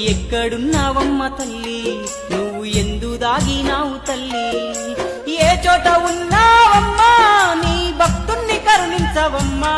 ఎక్కడున్నావమ్మ తల్లి నువ్వు ఎందు దాగినావు తల్లి ఏ చోట ఉన్నావమ్మా నీ భక్తుణ్ణి కరుణించవమ్మా